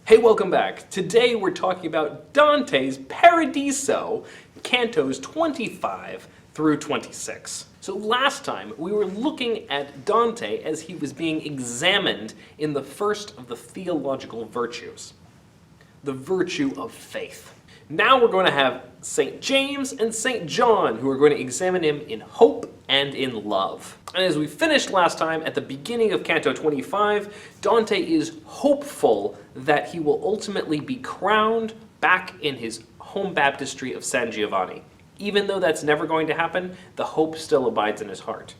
Hey, welcome back. Today we're talking about Dante's Paradiso, cantos 25 through 26. So last time we were looking at Dante as he was being examined in the first of the theological virtues, the virtue of faith. Now we're going to have St. James and St. John who are going to examine him in hope and in love. And as we finished last time at the beginning of Canto 25, Dante is hopeful that he will ultimately be crowned back in his home baptistry of San Giovanni. Even though that's never going to happen, the hope still abides in his heart.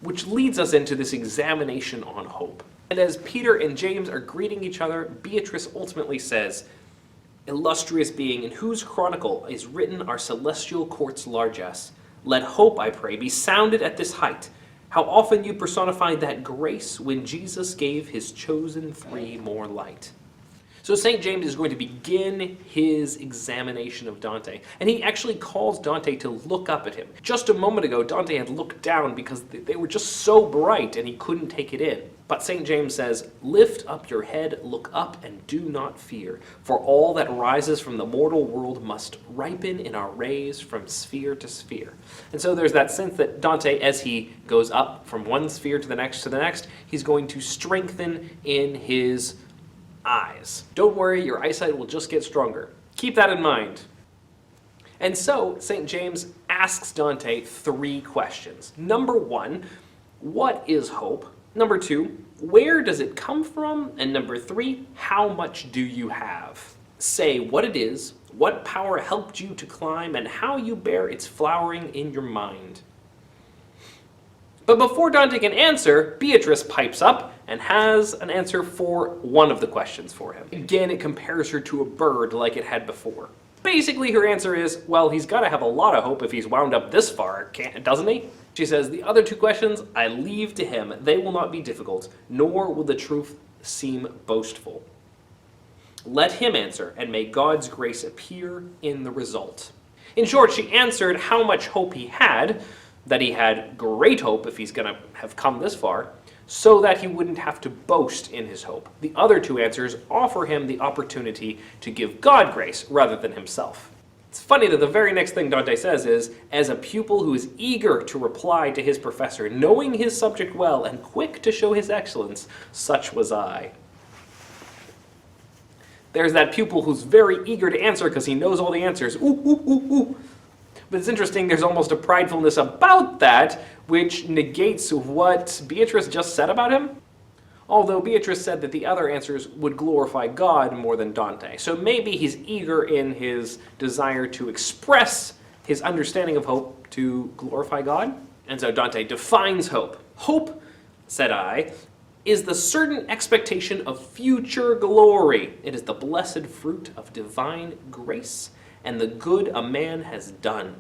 Which leads us into this examination on hope. And as Peter and James are greeting each other, Beatrice ultimately says, "Illustrious being, in whose chronicle is written our celestial court's largesse, let hope, I pray, be sounded at this height. How often you personified that grace when Jesus gave his chosen three more light." So St. James is going to begin his examination of Dante, and he actually calls Dante to look up at him. Just a moment ago, Dante had looked down because they were just so bright and he couldn't take it in. But St. James says, "Lift up your head, look up, and do not fear, for all that rises from the mortal world must ripen in our rays from sphere to sphere." And so there's that sense that Dante, as he goes up from one sphere to the next, he's going to strengthen in his eyes. Don't worry, your eyesight will just get stronger. Keep that in mind. And so St. James asks Dante three questions. Number one, what is hope? Number two, where does it come from? And number three, how much do you have? Say what it is, what power helped you to climb, and how you bear its flowering in your mind. But before Dante can answer, Beatrice pipes up and has an answer for one of the questions for him. Again, it compares her to a bird like it had before. Basically, her answer is, well, he's got to have a lot of hope if he's wound up this far, doesn't he? She says, "The other two questions I leave to him. They will not be difficult, nor will the truth seem boastful. Let him answer, and may God's grace appear in the result." In short, she answered how much hope he had, that he had great hope if he's going to have come this far, so that he wouldn't have to boast in his hope. The other two answers offer him the opportunity to give God grace rather than himself. It's funny that the very next thing Dante says is, "As a pupil who is eager to reply to his professor, knowing his subject well and quick to show his excellence, such was I." There's that pupil who's very eager to answer because he knows all the answers. Ooh, ooh, ooh, ooh. But it's interesting, there's almost a pridefulness about that, which negates what Beatrice just said about him. Although Beatrice said that the other answers would glorify God more than Dante. So maybe he's eager in his desire to express his understanding of hope to glorify God. And so Dante defines hope. "Hope," said I, "is the certain expectation of future glory. It is the blessed fruit of divine grace and the good a man has done.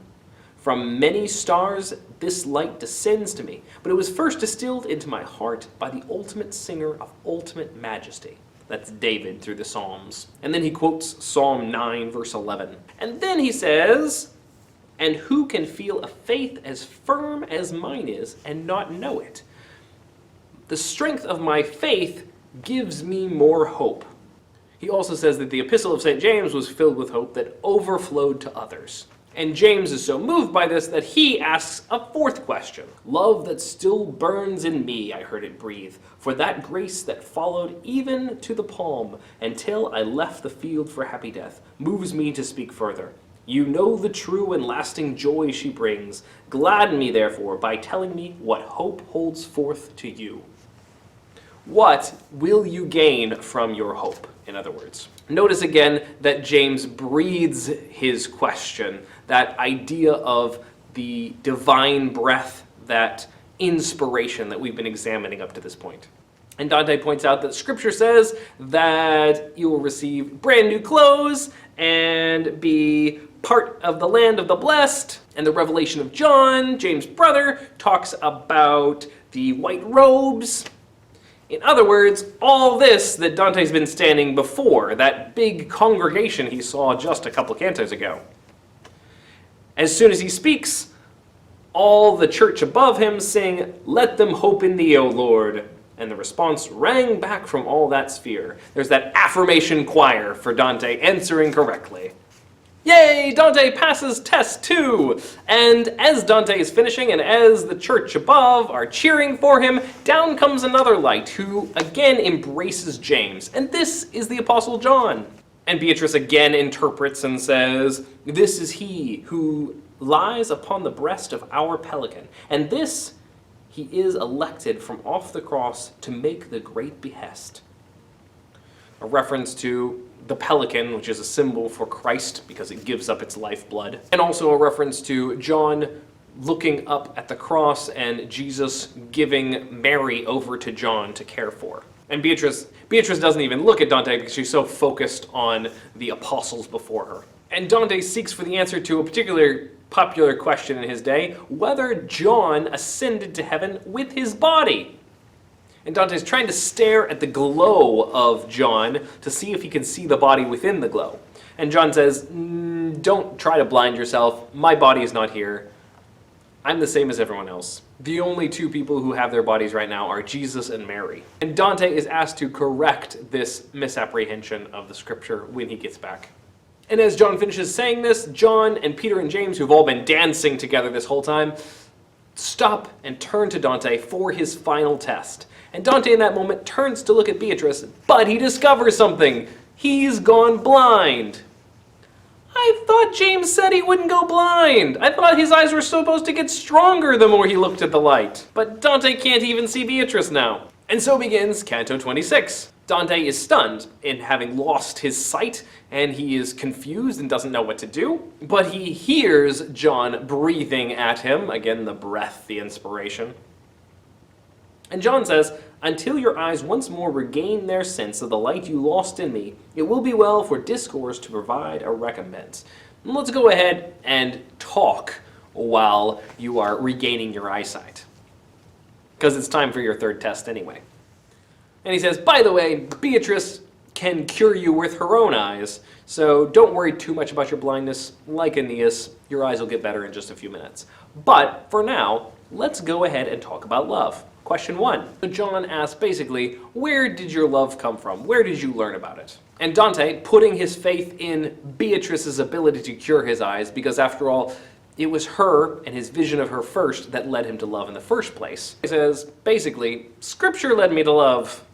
From many stars this light descends to me, but it was first distilled into my heart by the ultimate singer of ultimate majesty." That's David through the Psalms. And then he quotes Psalm 9, verse 11. And then he says, "And who can feel a faith as firm as mine is and not know it? The strength of my faith gives me more hope." He also says that the epistle of St. James was filled with hope that overflowed to others. And James is so moved by this that he asks a fourth question. "Love that still burns in me, I heard it breathe, for that grace that followed even to the palm, until I left the field for happy death, moves me to speak further. You know the true and lasting joy she brings. Gladden me, therefore, by telling me what hope holds forth to you." What will you gain from your hope, in other words? Notice again that James breathes his question, that idea of the divine breath, that inspiration that we've been examining up to this point. And Dante points out that Scripture says that you will receive brand new clothes and be part of the land of the blessed. And the revelation of John, James' brother, talks about the white robes. In other words, all this that Dante's been standing before, that big congregation he saw just a couple cantos ago. As soon as he speaks, all the church above him sing, "Let them hope in thee, O Lord." And the response rang back from all that sphere. There's that affirmation choir for Dante answering correctly. Yay! Dante passes test 2! And as Dante is finishing, and as the church above are cheering for him, down comes another light who again embraces James. And this is the Apostle John. And Beatrice again interprets and says, "This is he who lies upon the breast of our pelican. And this he is elected from off the cross to make the great behest." A reference to the pelican, which is a symbol for Christ because it gives up its lifeblood. And also a reference to John looking up at the cross and Jesus giving Mary over to John to care for. And Beatrice doesn't even look at Dante because she's so focused on the apostles before her. And Dante seeks for the answer to a particular popular question in his day, whether John ascended to heaven with his body. And Dante's trying to stare at the glow of John to see if he can see the body within the glow. And John says, "Don't try to blind yourself. My body is not here. I'm the same as everyone else. The only two people who have their bodies right now are Jesus and Mary." And Dante is asked to correct this misapprehension of the scripture when he gets back. And as John finishes saying this, John and Peter and James, who've all been dancing together this whole time, stop and turn to Dante for his final test. And Dante in that moment turns to look at Beatrice, but he discovers something. He's gone blind. I thought James said he wouldn't go blind. I thought his eyes were supposed to get stronger the more he looked at the light. But Dante can't even see Beatrice now. And so begins Canto 26. Dante is stunned in having lost his sight, and he is confused and doesn't know what to do. But he hears John breathing at him. Again, the breath, the inspiration. And John says, "Until your eyes once more regain their sense of the light you lost in me, it will be well for discourse to provide a recompense." And let's go ahead and talk while you are regaining your eyesight, because it's time for your third test anyway. And he says, "By the way, Beatrice can cure you with her own eyes, so don't worry too much about your blindness. Like Aeneas, your eyes will get better in just a few minutes. But for now, let's go ahead and talk about love." Question 1. So John asks basically, where did your love come from? Where did you learn about it? And Dante, putting his faith in Beatrice's ability to cure his eyes, because after all, it was her and his vision of her first that led him to love in the first place. He says, basically, Scripture led me to love.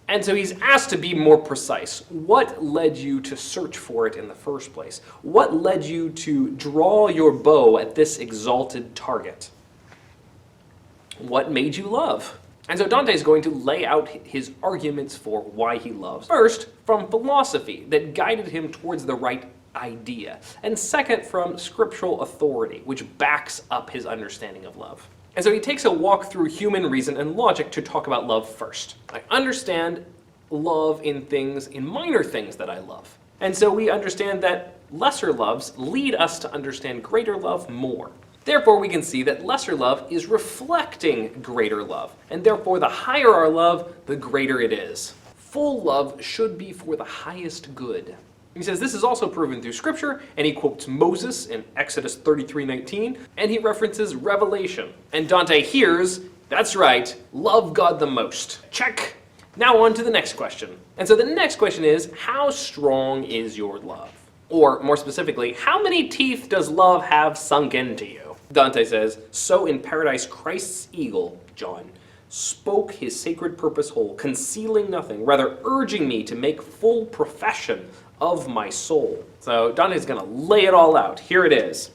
And so he's asked to be more precise. What led you to search for it in the first place? What led you to draw your bow at this exalted target? What made you love? And so Dante is going to lay out his arguments for why he loves. First, from philosophy that guided him towards the right idea. And second, from scriptural authority, which backs up his understanding of love. And so he takes a walk through human reason and logic to talk about love first. I understand love in minor things that I love. And so we understand that lesser loves lead us to understand greater love more. Therefore, we can see that lesser love is reflecting greater love. And therefore, the higher our love, the greater it is. Full love should be for the highest good. He says this is also proven through Scripture, and he quotes Moses in Exodus 33:19, and he references Revelation. And Dante hears, that's right, love God the most. Check. Now on to the next question. And so the next question is, how strong is your love? Or more specifically, how many teeth does love have sunk into you? Dante says, so in paradise Christ's eagle, John, spoke his sacred purpose whole, concealing nothing, rather urging me to make full profession of my soul. So Dante's going to lay it all out. Here it is.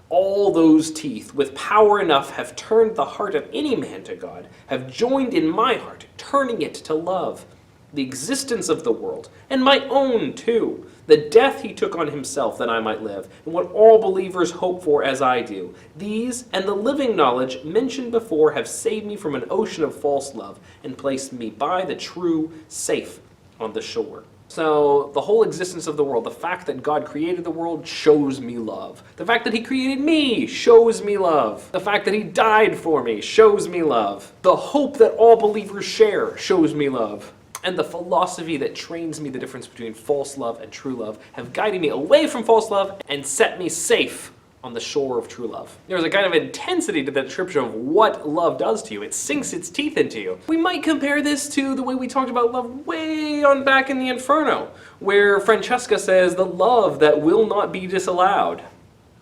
All those teeth, with power enough, have turned the heart of any man to God, have joined in my heart, turning it to love. The existence of the world, and my own too, the death he took on himself that I might live, and what all believers hope for as I do. These, and the living knowledge mentioned before, have saved me from an ocean of false love, and placed me by the true safe on the shore. So, the whole existence of the world, the fact that God created the world shows me love. The fact that he created me shows me love. The fact that he died for me shows me love. The hope that all believers share shows me love. And the philosophy that trains me the difference between false love and true love have guided me away from false love and set me safe on the shore of true love. There's a kind of intensity to the description of what love does to you. It sinks its teeth into you. We might compare this to the way we talked about love way on back in the Inferno, where Francesca says, the love that will not be disallowed.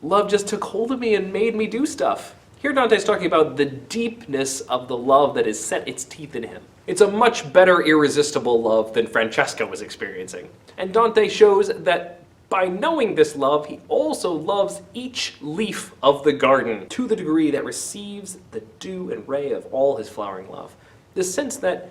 Love just took hold of me and made me do stuff. Here Dante's talking about the deepness of the love that has set its teeth in him. It's a much better irresistible love than Francesca was experiencing. And Dante shows that by knowing this love, he also loves each leaf of the garden to the degree that receives the dew and ray of all his flowering love. This sense that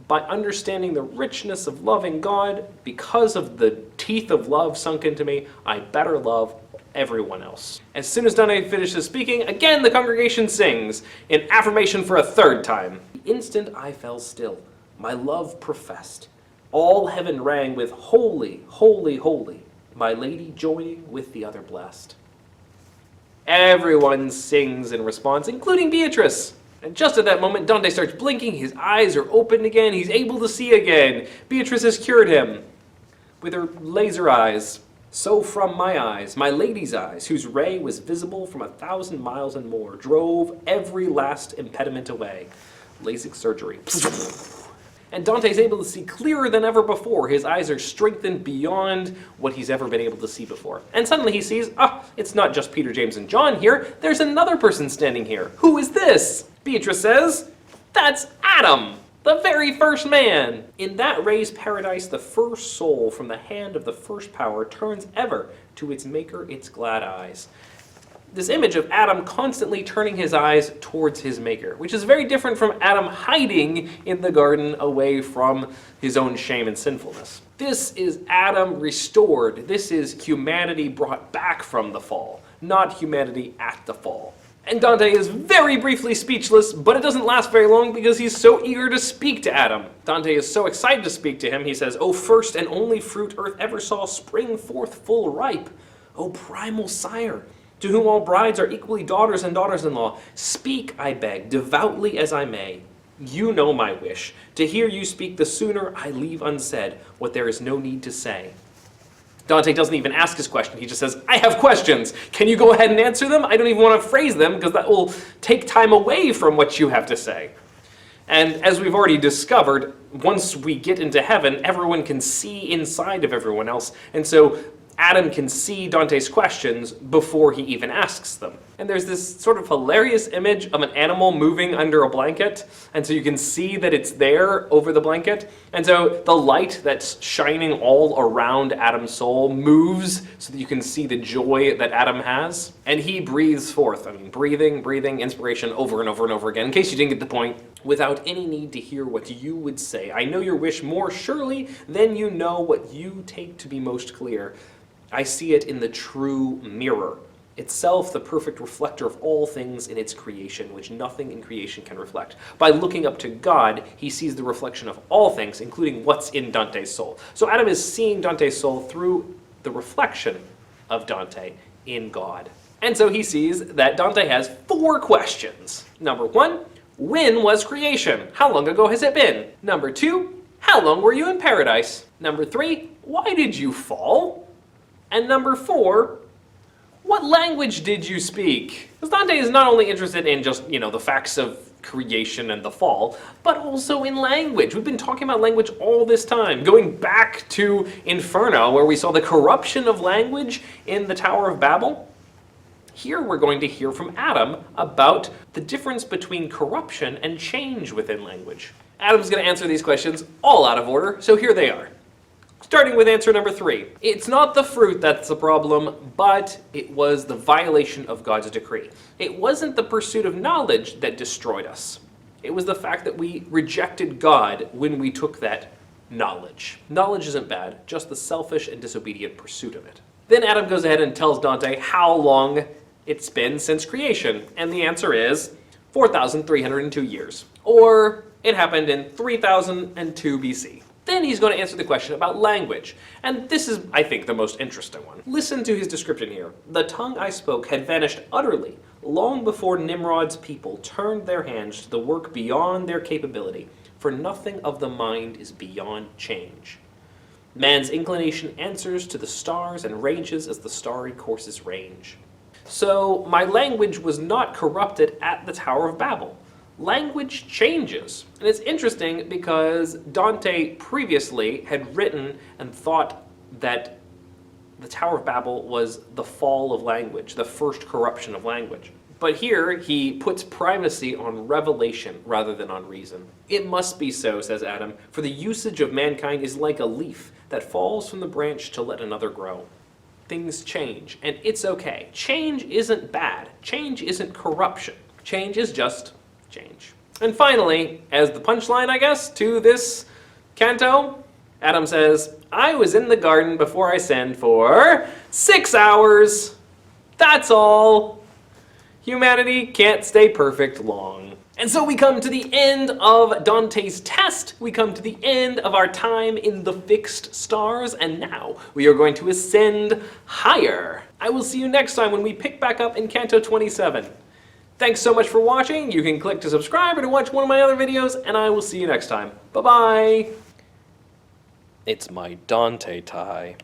by understanding the richness of loving God, because of the teeth of love sunk into me, I better love everyone else. As soon as Dante finishes speaking, again the congregation sings, in affirmation for a third time. The instant I fell still, my love professed. All heaven rang with holy, holy, holy, my lady joining with the other blessed. Everyone sings in response, including Beatrice. And just at that moment, Dante starts blinking, his eyes are open again, he's able to see again. Beatrice has cured him with her laser eyes. So from my eyes, my lady's eyes, whose ray was visible from 1,000 miles and more, drove every last impediment away. Lasik surgery. And Dante's able to see clearer than ever before. His eyes are strengthened beyond what he's ever been able to see before. And suddenly he sees, it's not just Peter, James, and John here. There's another person standing here. Who is this? Beatrice says, that's Adam, the very first man. In that raised paradise, the first soul from the hand of the first power turns ever to its maker its glad eyes. This image of Adam constantly turning his eyes towards his maker, which is very different from Adam hiding in the garden away from his own shame and sinfulness. This is Adam restored. This is humanity brought back from the fall, not humanity at the fall. And Dante is very briefly speechless, but it doesn't last very long because he's so eager to speak to Adam. Dante is so excited to speak to him, he says, O first and only fruit earth ever saw spring forth full ripe, O primal sire, to whom all brides are equally daughters and daughters-in-law, speak, I beg, devoutly as I may. You know my wish. To hear you speak, the sooner I leave unsaid what there is no need to say. Dante doesn't even ask his question. He just says, I have questions. Can you go ahead and answer them? I don't even want to phrase them because that will take time away from what you have to say. And as we've already discovered, once we get into heaven, everyone can see inside of everyone else. And so Adam can see Dante's questions before he even asks them. And there's this sort of hilarious image of an animal moving under a blanket, and so you can see that it's there over the blanket. And so the light that's shining all around Adam's soul moves so that you can see the joy that Adam has. And he breathes forth, breathing inspiration over and over and over again, in case you didn't get the point, without any need to hear what you would say. I know your wish more surely than you know what you take to be most clear. I see it in the true mirror, itself the perfect reflector of all things in its creation, which nothing in creation can reflect. By looking up to God, he sees the reflection of all things, including what's in Dante's soul. So Adam is seeing Dante's soul through the reflection of Dante in God. And so he sees that Dante has 4 questions. Number 1, when was creation? How long ago has it been? Number 2, how long were you in paradise? Number 3, why did you fall? And number 4, what language did you speak? Because Dante is not only interested in just, the facts of creation and the fall, but also in language. We've been talking about language all this time, going back to Inferno, where we saw the corruption of language in the Tower of Babel. Here we're going to hear from Adam about the difference between corruption and change within language. Adam's going to answer these questions all out of order, so here they are. Starting with answer number 3. It's not the fruit that's the problem, but it was the violation of God's decree. It wasn't the pursuit of knowledge that destroyed us. It was the fact that we rejected God when we took that knowledge. Knowledge isn't bad, just the selfish and disobedient pursuit of it. Then Adam goes ahead and tells Dante how long it's been since creation, and the answer is 4,302 years. Or it happened in 3002 BC. Then he's going to answer the question about language. And this is, I think, the most interesting one. Listen to his description here. The tongue I spoke had vanished utterly long before Nimrod's people turned their hands to the work beyond their capability, for nothing of the mind is beyond change. Man's inclination answers to the stars and ranges as the starry courses range. So my language was not corrupted at the Tower of Babel. Language changes. And it's interesting because Dante previously had written and thought that the Tower of Babel was the fall of language, the first corruption of language. But here he puts primacy on revelation rather than on reason. It must be so, says Adam, for the usage of mankind is like a leaf that falls from the branch to let another grow. Things change, and it's okay. Change isn't bad. Change isn't corruption. Change is just change. And finally, as the punchline, I guess, to this canto, Adam says, I was in the garden before I sinned for 6 hours. That's all. Humanity can't stay perfect long. And so we come to the end of Dante's test. We come to the end of our time in the fixed stars, and now we are going to ascend higher. I will see you next time when we pick back up in Canto 27. Thanks so much for watching. You can click to subscribe or to watch one of my other videos, and I will see you next time. Bye-bye. It's my Dante tie.